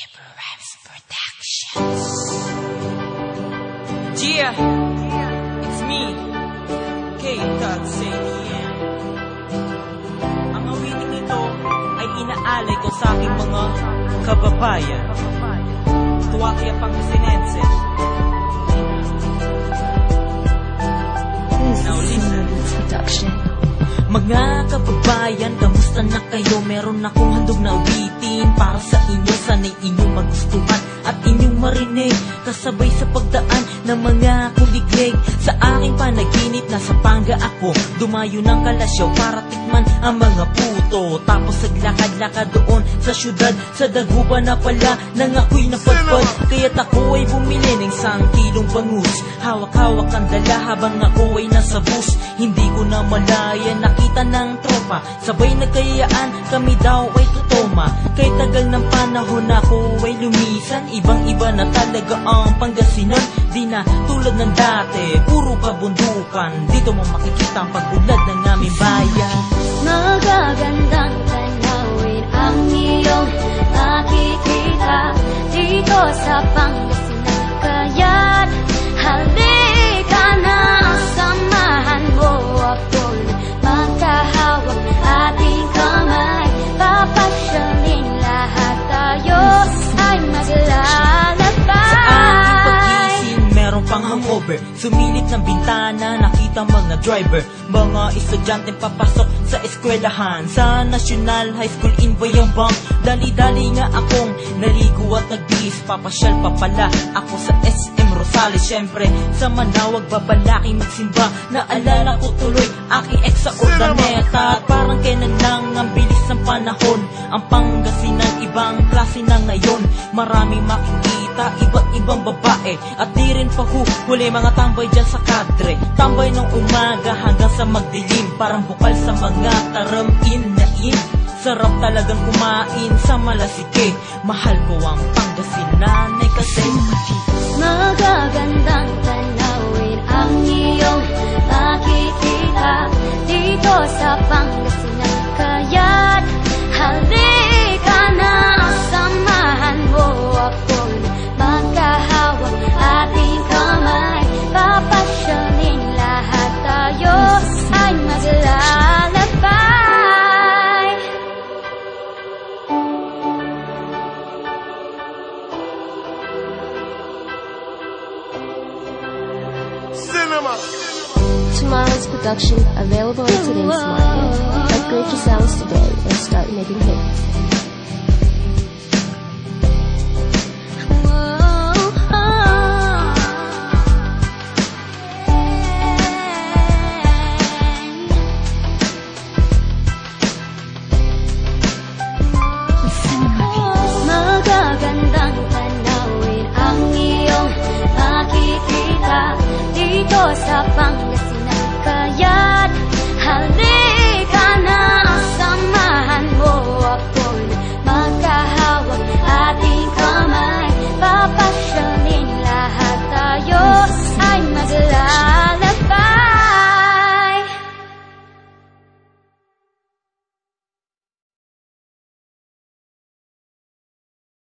Paper Rhymes Productions. Yeah, it's me, K.Sanian. Ang awiting ito ay inaalay ko sa aking mga kababayan. Tuwakya Pangasinense. Now listen. Production. Mga kababayan, kamusta na kayo? Meron akong handog na awitin para sa inyo. Sana'y inyong magustuhan at inyong marinig, kasabay sa pagdaan ng mga kuliglig. Sa aking panaginip, nasa Panga ako, dumayo ng Kalasyaw para tikman ang mga puto. Tapos naglakad-lakad doon sa syudad, sa dagupan na pala nang ako'y napadpad. Kaya't ako ay bumili ng 1 kilong bangus. Hawak-hawak ang dala habang ako ay nasa bus. Hindi ko na malaya nakita ng tropa, sabay nagkayaan kami daw ay tutoma. Kay tagal ng panahon ako ay lumisan, ibang-iba na talaga ang Pangasinan. Di na tulad ng dati, puro kabundukan. Dito mo makikita ang pag-ulad ng aming bayan. Magagandang tanawin ang iyong makikita dito sa Pangasinan. Kaya't halika na, samahan mo ako. Magkahawak ating kamay, papasyalin lahat tayo ay maglalakbay. Sa aking pag-ising meron pang hangover, sumilip ng bintana, nakita mga driver, mga estudyante papasok sa eskwelahan. Sa National High School in Bayambang, dali-dali nga akong naligo at nagbihis. Papasyal pa pala ako sa SM Rosales. Siyempre sa Manawag babalaking magsimba, naalala ko tuloy aking ex sa Urdaneta. At parang kailan lang ang bilis ng panahon, ang Pangasinan ibang klase na ngayon. Maraming makikita, iba't ibang babae, at di rin pa huli mga tambay dyan sa kadre. Tambay ng umaga hanggang sa magdilim, parang bukal sa mga taramin na in. Sarap talagang kumain sa Malasike. Mahal ko ang Pangasinan ay kasi magagandang tanawin ang iyong makikita dito sa Pangasinan. Kaya't halika na, samahan mo ako. Magkahawak ating kamay, papasyalin lahat tayo ay maglalakbay. Tomorrow's production available in today's market. Upgrade your sounds today and start making hits. Magagandang tanawin ang iyong makikita dito sa